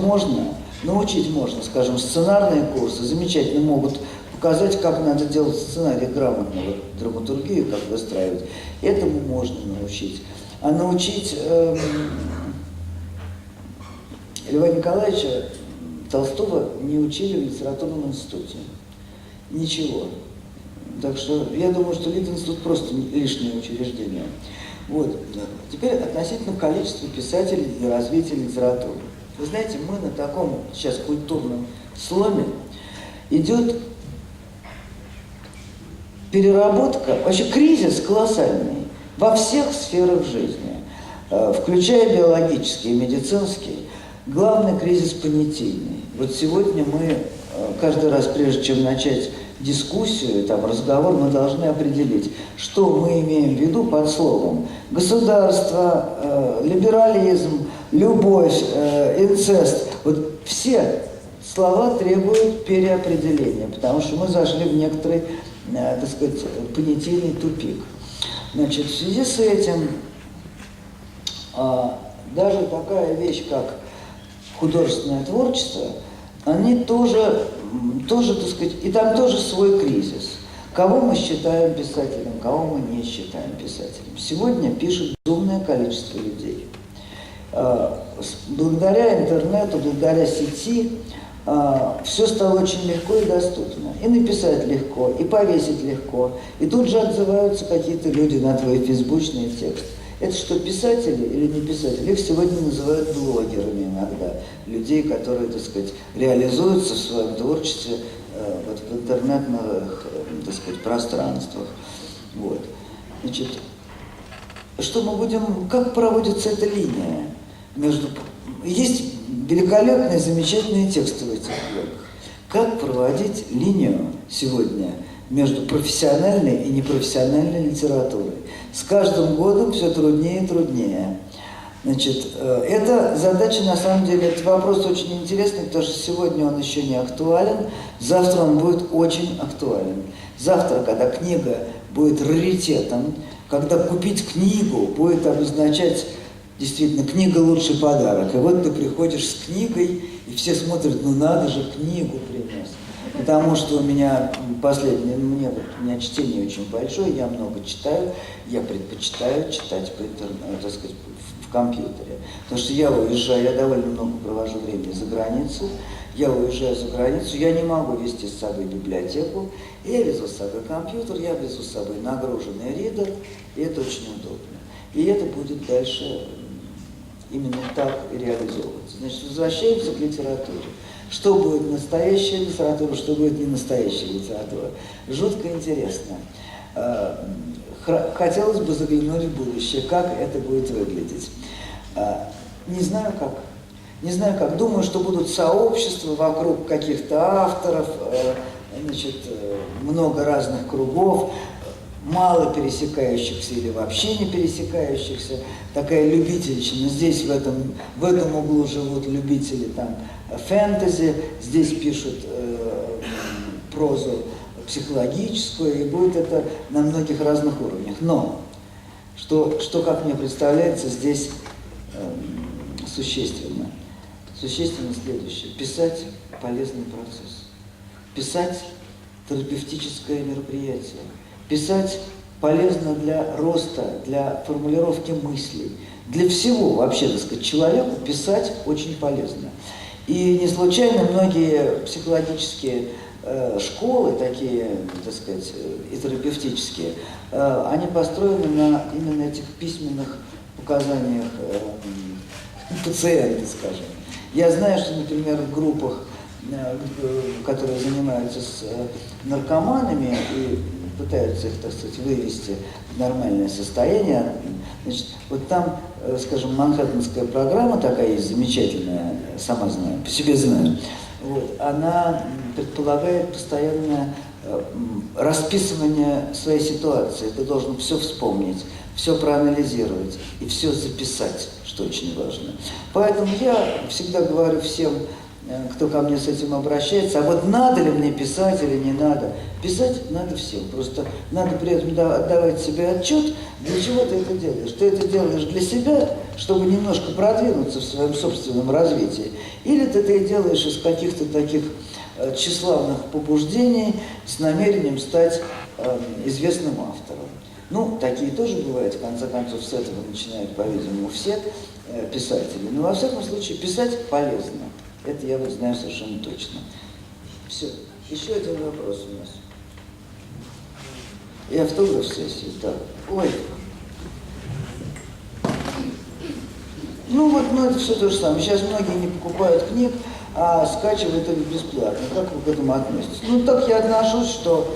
можно, научить можно, скажем, сценарные курсы замечательно могут показать, как надо делать сценарий грамотно, драматургию как выстраивать. Этому можно научить. А научить Льва Николаевича Толстого не учили в литературном институте. Ничего. Так что я думаю, что Литинститут просто лишнее учреждение. Вот. Теперь относительно количества писателей для развития литературы. Вы знаете, мы на таком сейчас культурном сломе идет переработка, вообще кризис колоссальный во всех сферах жизни, включая биологические, медицинские. Главный кризис понятийный. Вот сегодня мы каждый раз, прежде чем начать дискуссию, разговор, мы должны определить, что мы имеем в виду под словом государство, либерализм, любовь, инцест. Вот все слова требуют переопределения, потому что мы зашли в некоторый, понятийный тупик. Значит, в связи с этим даже такая вещь, как художественное творчество, они тоже, и там тоже свой кризис. Кого мы считаем писателем, кого мы не считаем писателем. Сегодня пишет безумное количество людей. Благодаря интернету, благодаря сети все стало очень легко и доступно. И написать легко, и повесить легко. И тут же отзываются какие-то люди на твой фейсбучный текст. Это что, писатели или не писатели? Их сегодня называют блогерами иногда. Людей, которые, так сказать, реализуются в своем творчестве вот в интернетных, так сказать, пространствах. Вот. Значит, что мы будем, как проводится эта линия между... Есть великолепные, замечательные тексты в этих блогах. Как проводить линию сегодня между профессиональной и непрофессиональной литературой? С каждым годом все труднее и труднее. Значит, эта задача, на самом деле, этот вопрос очень интересный, потому что сегодня он еще не актуален, завтра он будет очень актуален. Завтра, когда книга будет раритетом, когда купить книгу будет обозначать действительно книга лучший подарок. И вот ты приходишь с книгой, и все смотрят, ну надо же, книгу принес. Потому что у меня последнее, у меня чтение очень большое, я много читаю, я предпочитаю читать по интернету, так сказать, в компьютере. Потому что я уезжаю, я довольно много провожу времени за границей, я уезжаю за границу, я не могу везти с собой библиотеку, я везу с собой компьютер, я везу с собой нагруженный ридер, и это очень удобно. И это будет дальше именно так и реализовываться. Значит, возвращаемся к литературе. Что будет настоящая литература, что будет не настоящая литература. Жутко интересно. Хотелось бы заглянуть в будущее, как это будет выглядеть. Не знаю как. Не знаю как. Думаю, что будут сообщества вокруг каких-то авторов, значит, много разных кругов, мало пересекающихся или вообще не пересекающихся. Такая любительщина. Здесь в этом углу живут любители там фэнтези, здесь пишут прозу психологическую, и будет это на многих разных уровнях. Но, что как мне представляется, здесь существенно. Существенно следующее. Писать – полезный процесс. Писать – терапевтическое мероприятие. Писать полезно для роста, для формулировки мыслей. Для всего вообще, так сказать, человеку писать очень полезно. И не случайно многие психологические школы, такие, так сказать, и терапевтические, они построены на именно этих письменных показаниях пациента, скажем. Я знаю, что, например, в группах, которые занимаются с наркоманами и пытаются их, так сказать, вывести в нормальное состояние, значит, вот там, скажем, манхэттенская программа такая есть замечательная, сама знаю, по себе знаю, вот, она предполагает постоянное расписывание своей ситуации. Ты должен все вспомнить, все проанализировать и все записать, что очень важно. Поэтому я всегда говорю всем, кто ко мне с этим обращается, а вот надо ли мне писать или не надо? Писать надо всем, просто надо при этом отдавать себе отчет, для чего ты это делаешь. Ты это делаешь для себя, чтобы немножко продвинуться в своем собственном развитии, или ты это делаешь из каких-то таких тщеславных побуждений с намерением стать известным автором. Ну, такие тоже бывают, в конце концов, с этого начинают, по-видимому, все писатели. Но, во всяком случае, писать полезно. Это я вот знаю совершенно точно. Все. Еще один вопрос у нас. И автограф-сессии. Так. Ой. Ну вот, это все то же самое. Сейчас многие не покупают книг, а скачивают их бесплатно. Как вы к этому относитесь? Ну, так я отношусь, что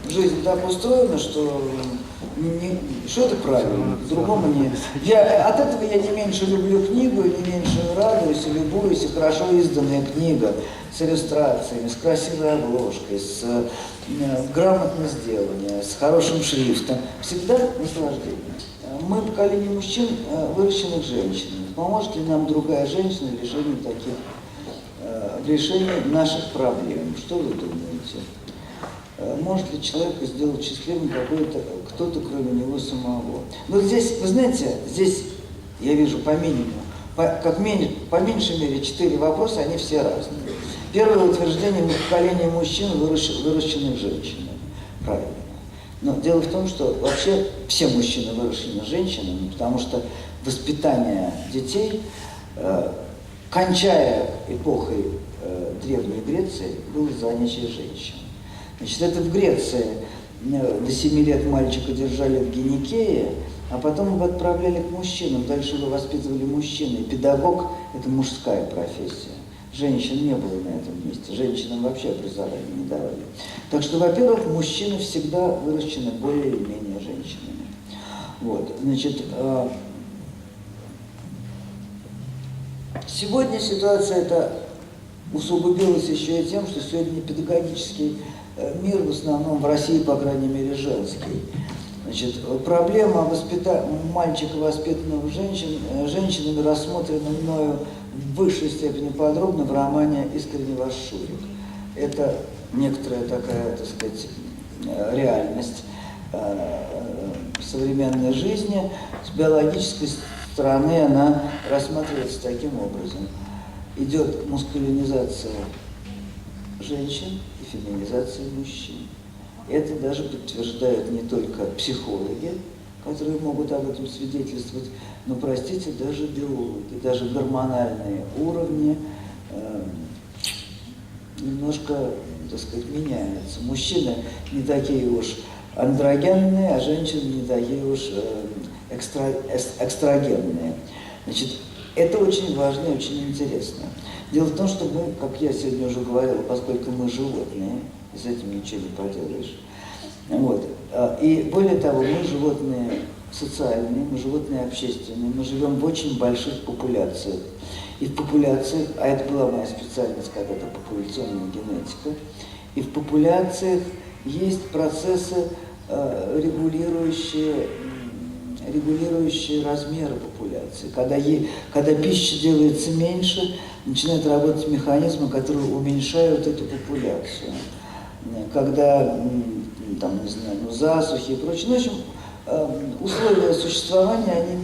жизнь так устроена, что это правильно, другому нет. От этого я не меньше люблю книгу, и не меньше радуюсь и любуюсь, и хорошо изданная книга с иллюстрациями, с красивой обложкой, с грамотно сделанной, с хорошим шрифтом. Всегда наслаждение. Мы поколение мужчин, выращенных женщинами. Поможет ли нам другая женщина в решении наших проблем? Что вы думаете? Может ли человека сделать счастливым кто-то, кроме него самого? Вот здесь, вы знаете, здесь я вижу по минимуму, по меньшей мере 4 вопроса, они все разные. Первое утверждение: мы поколение мужчин, выращенных женщинами. Правильно. Но дело в том, что вообще все мужчины выращены женщинами, потому что воспитание детей, кончая эпохой Древней Греции было занятие женщин. Значит, это в Греции до 7 лет мальчика держали в гинекее, а потом его отправляли к мужчинам, дальше его воспитывали мужчины. И педагог – это мужская профессия. Женщин не было на этом месте, женщинам вообще образования не давали. Так что, во-первых, мужчины всегда выращены более или менее женщинами. Вот, значит, сегодня ситуация эта усугубилась еще и тем, что сегодня педагогический мир, в основном в России, по крайней мере, женский. Значит, проблема мальчика, воспитанного женщинами, рассмотрена мною в высшей степени подробно в романе «Искренне ваш Шурик». Это некоторая такая, так сказать, реальность современной жизни. С биологической стороны она рассматривается таким образом. Идет мускулинизация женщин и феминизация мужчин. Это даже подтверждают не только психологи, которые могут об этом свидетельствовать, но, простите, даже биологи, даже гормональные уровни немножко, так сказать, меняются. Мужчины не такие уж андрогенные, а женщины не такие уж экстрагенные. Значит, это очень важно и очень интересно. Дело в том, что мы, как я сегодня уже говорила, поскольку мы животные, и с этим ничего не поделаешь. Вот. И более того, мы животные социальные, мы животные общественные, мы живем в очень больших популяциях. И в популяциях, а это была моя специальность когда-то, популяционная генетика, и в популяциях есть процессы, регулирующие размеры популяции. Когда пища делается меньше, начинают работать механизмы, которые уменьшают эту популяцию. Когда, там, не знаю, засухи и прочее. Ну, в общем, условия существования, они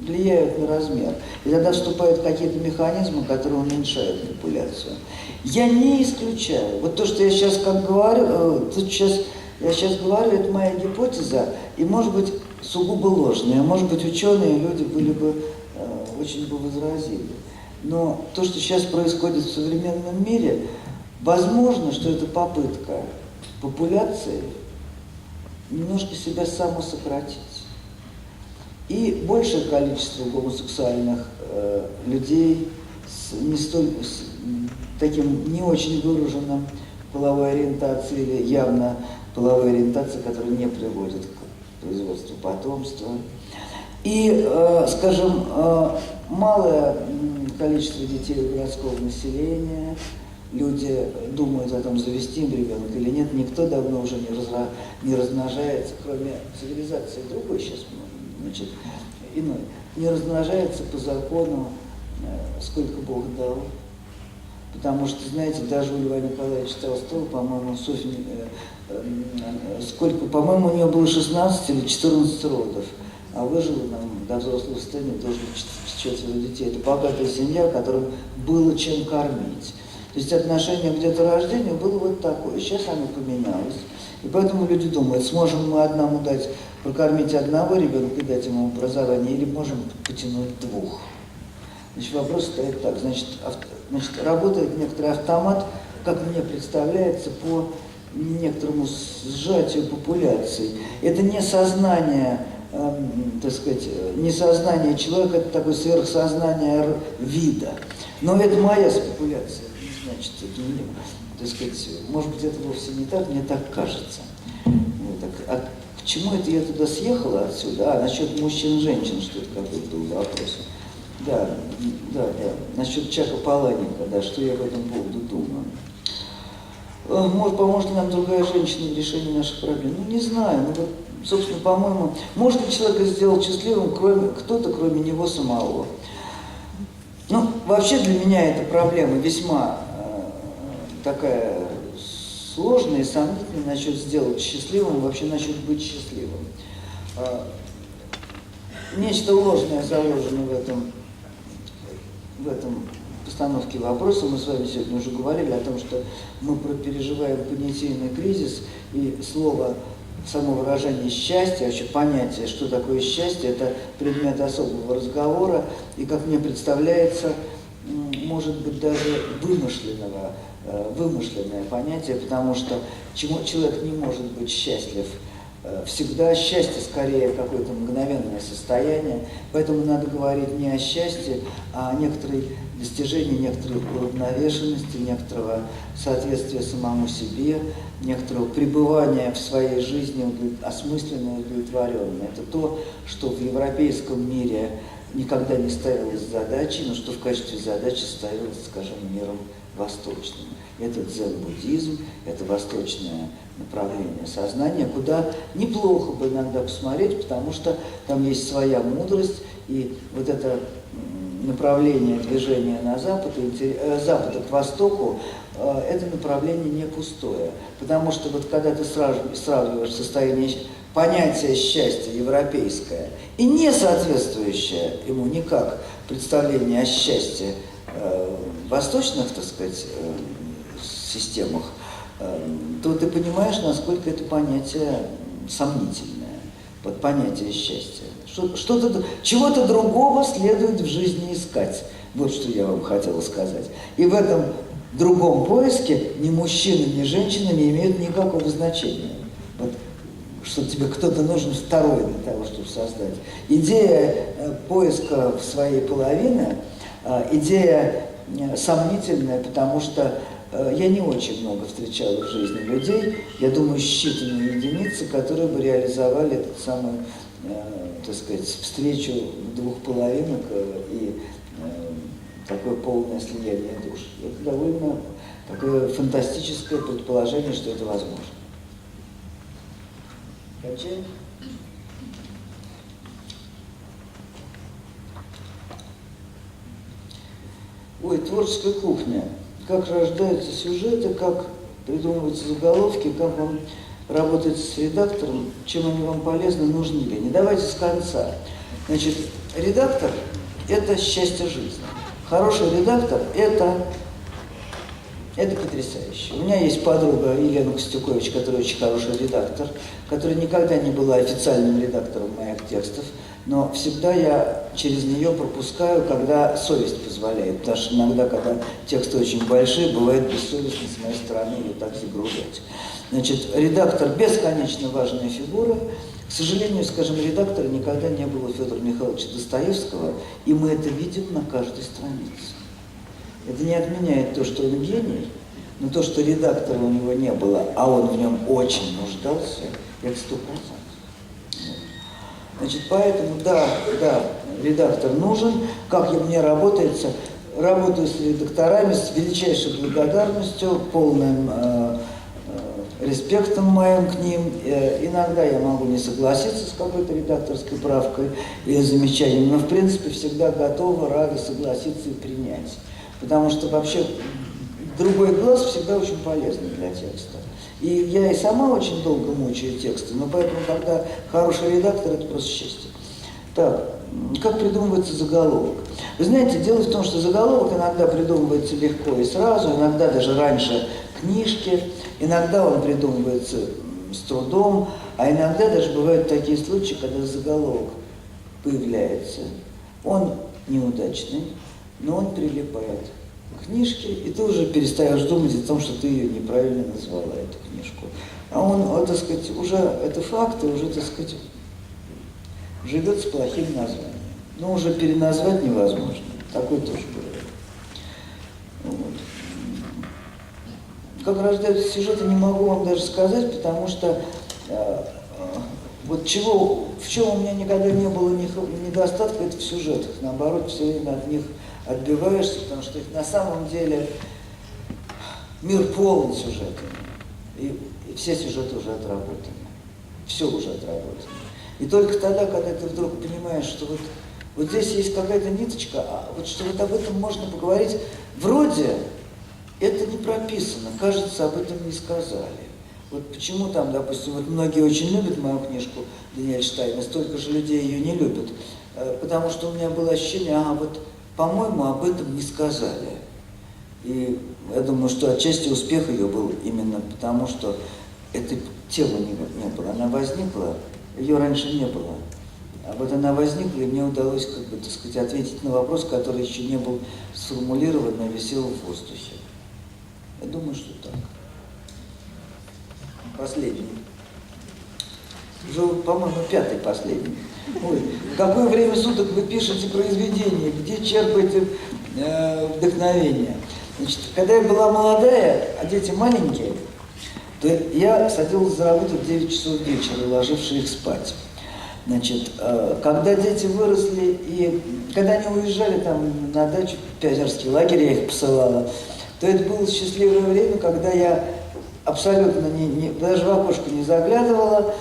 влияют на размер. И тогда вступают какие-то механизмы, которые уменьшают популяцию. Я не исключаю. Вот то, что я сейчас говорю, это моя гипотеза, и, может быть, сугубо ложная. Может быть, ученые люди были бы, очень бы возразили. Но то, что сейчас происходит в современном мире, возможно, что это попытка популяции немножко себя самосократить. И большее количество гомосексуальных людей с таким не очень выраженным половой ориентацией или явно половой ориентацией, которая не приводит к производству потомства. И, скажем, малое количество детей у городского населения, люди думают о том, завести им ребенка или нет, никто давно уже не размножается, кроме цивилизации другой сейчас, значит, иной, не размножается по закону, сколько Бог дал. Потому что, знаете, даже у Льва Николаевича Толстого, по-моему, по-моему, у него было 16 или 14 родов, а выжило нам до взрослого состояния должно 4 детей. Это богатая семья, которым было чем кормить. То есть отношение к деторождению было вот такое. Сейчас оно поменялось. И поэтому люди думают, сможем мы одному прокормить одного ребенка и дать ему образование, или можем потянуть двух. Значит, вопрос стоит так. Значит, работает некоторый автомат, как мне представляется, по некоторому сжатию популяции. Это не сознание, так сказать, не сознание человека, это такое сверхсознание вида. Но это моя спекуляция. Значит, это не, так сказать, может быть, это вовсе не так, мне так кажется. Вот, а к чему это я туда съехала отсюда? Насчет мужчин и женщин, что это какой-то был вопрос. Да. Насчет Чака Паланика, да, что я по этому поводу думаю. Может, поможет ли нам другая женщина в решении наших проблем? Ну, не знаю. Ну, вот, собственно, по-моему, может ли человека сделать счастливым кто-то, кроме него самого? Ну, вообще для меня эта проблема весьма такая сложная и сомнительная насчет сделать счастливым, вообще насчет быть счастливым. Нечто ложное заложено в этом постановке вопроса. Мы с вами сегодня уже говорили о том, что мы переживаем понятийный кризис, и слово, само выражение счастья, вообще понятие, что такое счастье, это предмет особого разговора, и, как мне представляется, может быть, даже вымышленное понятие, потому что человек не может быть счастлив всегда. Счастье скорее какое-то мгновенное состояние, поэтому надо говорить не о счастье, а о некоторой достижении некоторой уравновешенности, некоторого соответствия самому себе, некоторого пребывания в своей жизни осмысленно и удовлетворенно. Это то, что в европейском мире никогда не ставилось задачей, но что в качестве задачи ставилось, скажем, миром восточным. Это дзен-буддизм, это восточное направление сознания, куда неплохо бы иногда посмотреть, потому что там есть своя мудрость, и вот это направление движения на запад, запада к востоку, это направление не пустое. Потому что вот когда ты сравниваешь состояние, понятие счастья европейское и не соответствующее ему никак представление о счастье в восточных, так сказать, системах, то ты понимаешь, насколько это понятие сомнительное, вот понятие счастья. Чего-то другого следует в жизни искать. Вот что я вам хотела сказать. И в этом другом поиске ни мужчина, ни женщина не имеют никакого значения. Вот, что тебе кто-то нужен второй для того, чтобы создать. Идея поиска своей половины, идея сомнительная, потому что я не очень много встречала в жизни людей, я думаю, считанные единицы, которые бы реализовали этот самый, так сказать, встречу двух половинок и такое полное слияние душ. Это довольно такое фантастическое предположение, что это возможно. Кончаем? Ой, творческая кухня. Как рождаются сюжеты, как придумываются заголовки, как вам работать с редактором, чем они вам полезны, нужны ли. Не давайте с конца. Значит, редактор – это счастье жизни. Хороший редактор – это потрясающе. У меня есть подруга Елена Костюкович, которая очень хороший редактор, которая никогда не была официальным редактором моих текстов, но всегда я через нее пропускаю, когда совесть позволяет. Потому что иногда, когда тексты очень большие, бывает бессовестно с моей стороны ее так загружать. Значит, редактор – бесконечно важная фигура. К сожалению, скажем, редактора никогда не было у Федора Михайловича Достоевского, и мы это видим на каждой странице. Это не отменяет то, что он гений, но то, что редактора у него не было, а он в нем очень нуждался, это 100%. Значит, поэтому, да, редактор нужен. Как мне работается? Работаю с редакторами с величайшей благодарностью, полным респектом моим к ним. Иногда я могу не согласиться с какой-то редакторской правкой или замечанием, но в принципе всегда готова, рада согласиться и принять. Потому что вообще другой глаз всегда очень полезный для текста. И я и сама очень долго мучаю тексты, но поэтому, когда хороший редактор, это просто счастье. Так, как придумывается заголовок? Вы знаете, дело в том, что заголовок иногда придумывается легко и сразу, иногда даже раньше книжки, иногда он придумывается с трудом, а иногда даже бывают такие случаи, когда заголовок появляется. Он неудачный, но он прилипает к книжке, и ты уже перестаешь думать о том, что ты ее неправильно назвала, эту книжку. А он, так сказать, уже это факт, и уже, так сказать, живет с плохим названием. Но уже переназвать невозможно. Такое тоже бывает. Вот. Как рождаются сюжеты, не могу вам даже сказать, потому что вот в чем у меня никогда не было недостатка, это в сюжетах. Наоборот, все время от них отбиваешься, потому что на самом деле мир полон сюжетами. И все сюжеты уже отработаны. Все уже отработано. И только тогда, когда ты вдруг понимаешь, что вот здесь есть какая-то ниточка, а вот что вот об этом можно поговорить, вроде это не прописано, кажется, об этом не сказали. Вот почему там, допустим, вот многие очень любят мою книжку Даниэль Штайн, и столько же людей ее не любят, потому что у меня было ощущение, по-моему, об этом не сказали. И я думаю, что отчасти успех ее был именно потому, что этой темы не было. Она возникла, ее раньше не было. А вот она возникла, и мне удалось, как бы, так сказать, ответить на вопрос, который еще не был сформулирован, но висел в воздухе. Я думаю, что так. Последний. Уже, по-моему, пятый последний. Ой, в какое время суток вы пишете произведения, где черпаете вдохновение? Значит, когда я была молодая, а дети маленькие, то я садилась за работу в 9 часов вечера, ложивши их спать. Значит, когда дети выросли, и когда они уезжали там на дачу, в Пионерский лагерь, я их посылала, то это было счастливое время, когда я абсолютно даже в окошко не заглядывала,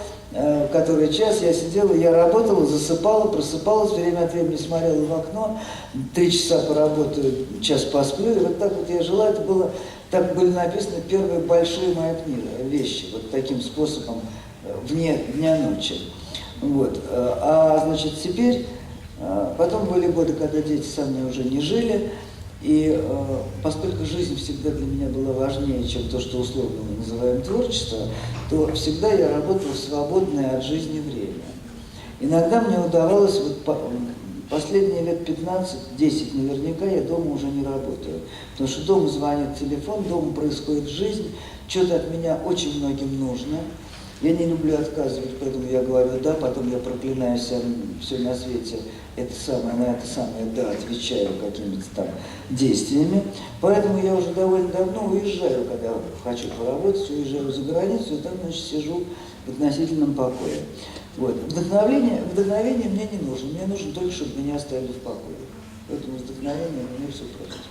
который час я сидела, я работала, засыпала, просыпалась, время от времени смотрела в окно, 3 часа поработаю, час посплю, и вот так вот я жила, это было, так были написаны первые большие мои книги, вещи, вот таким способом, вне дня ночи. Вот. А значит, теперь, потом были годы, когда дети со мной уже не жили, и поскольку жизнь всегда для меня была важнее, чем то, что условно мы называем творчество, то всегда я работала в свободное от жизни время. Иногда мне удавалось, вот последние лет 15-10 наверняка я дома уже не работаю, потому что дома звонит телефон, дома происходит жизнь, что-то от меня очень многим нужно. Я не люблю отказывать, поэтому я говорю «да», потом я проклинаю все на свете, это самое, на это самое «да», отвечаю какими-то там действиями. Поэтому я уже довольно давно уезжаю, когда хочу поработать, уезжаю за границу, и там, значит, сижу в относительном покое. Вот. Вдохновение мне не нужно, мне нужно только, чтобы меня оставили в покое. Поэтому вдохновение мне все просит.